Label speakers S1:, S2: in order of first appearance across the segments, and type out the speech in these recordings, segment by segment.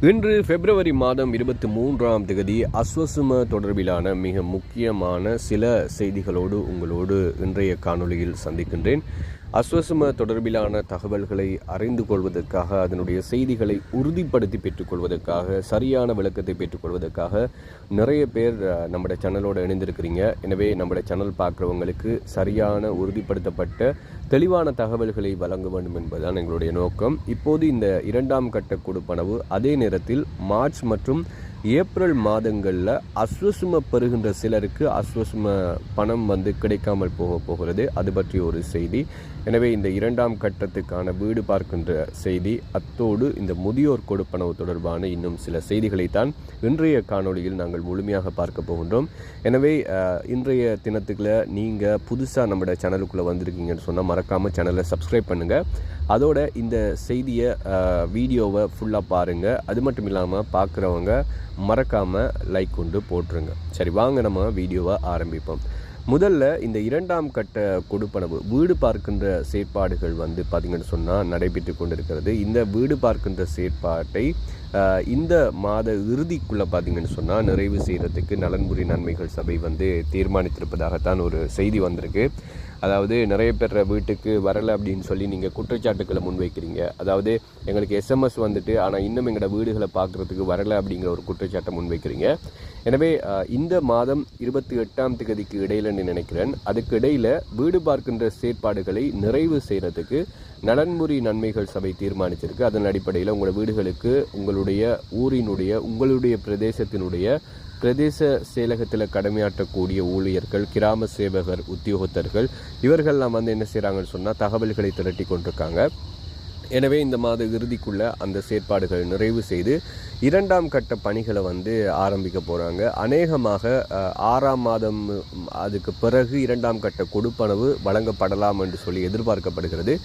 S1: இன்று பிப்ரவரி மாதம் 23ஆம் தேதி அஸ்வசும தொடர்பிலான மிக முக்கியமான சில செய்திகளோடு உங்களோடு இன்றைய காணொளியில் சந்திக்கின்றேன். அஸ்வசும தொடர்பிலான தகவல்களை அறிந்து கொள்வதற்காக, அதனுடைய செய்திகளை உறுதிப்படுத்தி பெற்றுக்கொள்வதற்காக, சரியான விளக்கத்தை பெற்றுக்கொள்வதற்காக நிறைய பேர் நம்முடைய சேனலோடு இணைந்திருக்கிறீங்க. எனவே நம்முடைய சேனல் பார்க்குறவங்களுக்கு சரியான உறுதிப்படுத்தப்பட்ட தெளிவான தகவல்களை வழங்க வேண்டும் என்பதுதான் எங்களுடைய நோக்கம். இப்போது இந்த 2ஆம் கட்ட கொடுப்பனவு அதே நேரத்தில் மார்ச் மற்றும் ஏப்ரல் மாதங்களில் அஸ்வசும பெறுகின்ற சிலருக்கு அஸ்வசும பணம் கிடைக்காமல் போகிறது. அது பற்றிய ஒரு செய்தி. எனவே இந்த 2ஆம் கட்டத்துக்கான வீடு பார்க்கின்ற செய்தி, அத்தோடு இந்த முதியோர் கொடுப்பனவு தொடர்பான இன்னும் சில செய்திகளைத்தான் இன்றைய காணொளியில் நாங்கள் முழுமையாக பார்க்க போகின்றோம். எனவே இன்றைய தினத்துக்குள்ள நீங்கள் புதுசாக நம்மளோட சேனலுக்குள்ளே வந்திருக்கீங்கன்னு சொன்னால் மறக்காமல் சேனலை சப்ஸ்கிரைப் பண்ணுங்கள். அதோட இந்த செய்தியை வீடியோவை ஃபுல்லாக பாருங்கள். அது மட்டும் இல்லாமல் பார்க்குறவங்க மறக்காமல் லைக் கொண்டு போட்டுருங்க. சரி, வாங்க நம்ம வீடியோவை ஆரம்பிப்போம். முதல்ல இந்த 2ஆம் கட்ட கொடுப்பனவு வீடு பார்க்கின்ற செயற்பாடுகள் பார்த்திங்கன்னு சொன்னால் நடைபெற்று கொண்டிருக்கிறது. இந்த வீடு பார்க்கின்ற செயற்பாட்டை இந்த மாத இறுதிக்குள்ளே பார்த்திங்கன்னு சொன்னால் நிறைவு செய்கிறதுக்கு நலன்புரி நன்மைகள் சபை தீர்மானித்திருப்பதாகத்தான் ஒரு செய்தி வந்திருக்கு. அதாவது நிறைய பேர் வீட்டுக்கு வரலை அப்படின்னு சொல்லி நீங்கள் குற்றச்சாட்டுக்களை முன்வைக்கிறீங்க. அதாவது எங்களுக்கு எஸ்எம்எஸ் ஆனால் இன்னும் எங்களோட வீடுகளை பார்க்குறதுக்கு வரலை அப்படிங்கிற ஒரு குற்றச்சாட்டை முன்வைக்கிறீங்க. எனவே இந்த மாதம் 28ஆம் தேதிக்கு இடையிலன்னு நினைக்கிறேன். அதுக்கு இடையில் வீடு பார்க்கின்ற செயற்பாடுகளை நிறைவு செய்கிறதுக்கு நலன்புரி நன்மைகள் சபை தீர்மானிச்சிருக்கு. அதன் அடிப்படையில் உங்களோட வீடுகளுக்கு உங்களுடைய ஊரினுடைய உங்களுடைய பிரதேச செயலகத்தில் கடமையாற்றக்கூடிய ஊழியர்கள், கிராம சேவகர், உத்தியோகத்தர்கள் இவர்கள்லாம் என்ன செய்கிறாங்கன்னு சொன்னால் தகவல்களை திரட்டி கொண்டிருக்காங்க. எனவே இந்த மாத இறுதிக்குள்ளே அந்த செயற்பாடுகள் நிறைவு செய்து 2ஆம் கட்ட பணிகளை ஆரம்பிக்க போகிறாங்க. அநேகமாக 6ஆம் மாதம் அதுக்கு பிறகு 2ஆம் கட்ட கொடுப்பனவு வழங்கப்படலாம் என்று சொல்லி எதிர்பார்க்கப்படுகிறது.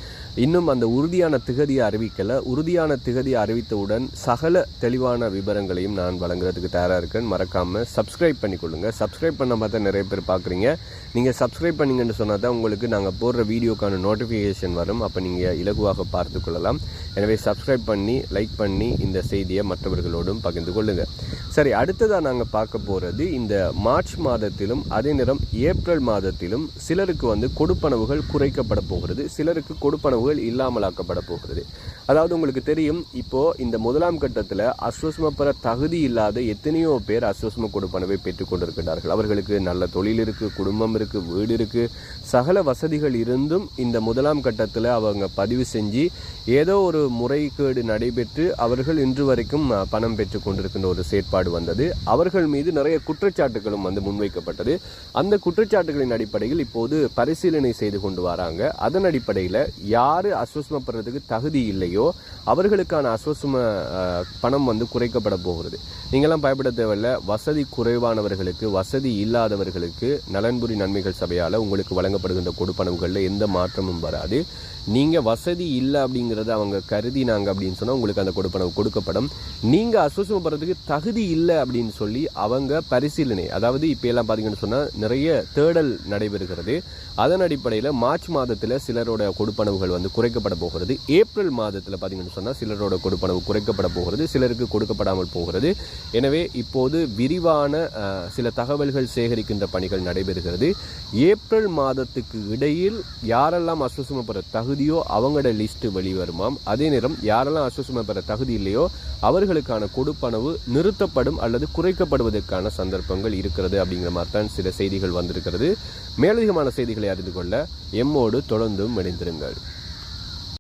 S1: இன்னும் அந்த உறுதியான திகதியை அறிவிக்கலை. உறுதியான திகதியை அறிவித்தவுடன் சகல தெளிவான விவரங்களையும் நான் வழங்குறதுக்கு தயாராக இருக்கேன். மறக்காமல் சப்ஸ்கிரைப் பண்ணிக்கொள்ளுங்கள். சப்ஸ்கிரைப் பண்ண பார்த்தா நிறைய பேர் பார்க்குறீங்க. நீங்கள் சப்ஸ்கிரைப் பண்ணிங்கன்னு சொன்னால் தான் உங்களுக்கு நாங்கள் போடுற வீடியோக்கான நோட்டிஃபிகேஷன் வரும். அப்போ நீங்கள் இலகுவாக பார்த்து கொள்ளலாம். எனவே சப்ஸ்கிரைப் பண்ணி லைக் பண்ணி இந்த செய்தியை மற்றவர்களோடும் பகிர்ந்து கொள்ளுங்கள். சரி, அடுத்ததாக நாங்கள் பார்க்க போகிறது இந்த மார்ச் மாதத்திலும் அதே நேரம் ஏப்ரல் மாதத்திலும் சிலருக்கு கொடுப்பனவுகள் குறைக்கப்பட போகிறது, சிலருக்கு கொடுப்பனவுகள் இல்லாமலாக்கப்பட போகிறது. அதாவது உங்களுக்கு தெரியும், இப்போது இந்த 1ஆம் கட்டத்தில் அஸ்வசும பெற தகுதி இல்லாத எத்தனையோ பேர் அஸ்வசும கொடுப்பனவை பெற்றுக்கொண்டிருக்கிறார்கள். அவர்களுக்கு நல்ல தொழில் இருக்குது, குடும்பம் இருக்குது, வீடு இருக்குது, சகல வசதிகள் இருந்தும் இந்த 1ஆம் கட்டத்தில் அவங்க பதிவு செஞ்சு ஏதோ ஒரு முறைகேடு நடைபெற்று அவர்கள் இன்று வரைக்கும் பணம் பெற்று கொண்டிருக்கின்ற ஒரு செயற்பாடு வந்தது. அவர்கள் மீது நிறைய குற்றச்சாட்டுகளும் முன்வைக்கப்பட்டது. அந்த குற்றச்சாட்டுகளின் அடிப்படையில் இப்போது பரிசீலனை செய்து கொண்டு வராங்க. அதன் அடிப்படையில் யார் அஸ்வசும பெறதுக்கு தகுதி இல்லையோ அவர்களுக்கான அஸ்வசும பணம் குறைக்கப்பட போகிறது. நீங்களாம் பயப்பட தேவையில்லை. வசதி குறைவானவர்களுக்கு, வசதி இல்லாதவர்களுக்கு நலன்புரி நன்மைகள் சபையால் உங்களுக்கு வழங்கப்படுகின்ற கொடுப்பனவுகளில் எந்த மாற்றமும் வராது. நீங்கள் வசதி இல்லை அப்படிங்கிறத அவங்க கருதினாங்க அப்படின்னு சொன்னால் உங்களுக்கு அந்த கொடுப்பனவு கொடுக்கப்படும். நீங்கள் அஸ்வசும பெறதுக்கு தகுதி இல்லை அப்படின்னு சொல்லி அவங்க பரிசீலனை, அதாவது இப்போ எல்லாம் பார்த்தீங்கன்னு சொன்னால் நிறைய தேடல் நடைபெறுகிறது. அதன் அடிப்படையில் மார்ச் மாதத்தில் சிலரோட கொடுப்பனவுகள் குறைக்கப்பட போகிறது. ஏப்ரல் மாதத்தில் பார்த்தீங்கன்னு சொன்னால் சிலரோட கொடுப்பனவு குறைக்கப்பட போகிறது, சிலருக்கு கொடுக்கப்படாமல் போகிறது. எனவே இப்போது விரிவான சில தகவல்கள் சேகரிக்கின்ற பணிகள் நடைபெறுகிறது. ஏப்ரல் மாதத்துக்கு இடையில் யாரெல்லாம் அஸ்வசும பெற தகுதியோ அவங்களோட லிஸ்ட் வெளிவருமாம். அதே நேரம் யாரெல்லாம் அஸ்வசும பெற தகுதி இல்லையோ அவர்களுக்கான கொடுப்பனவு நிறுத்தப்படும் அல்லது குறைக்கப்படுவதற்கான சந்தர்ப்பங்கள் இருக்கிறது அப்படிங்கிற மாதிரி தான் சில செய்திகள் வந்திருக்கிறது. மேலதிகமான செய்திகளை அறிந்து கொள்ள எம்மோடு தொடர்ந்தும் இணைந்திருங்கள்.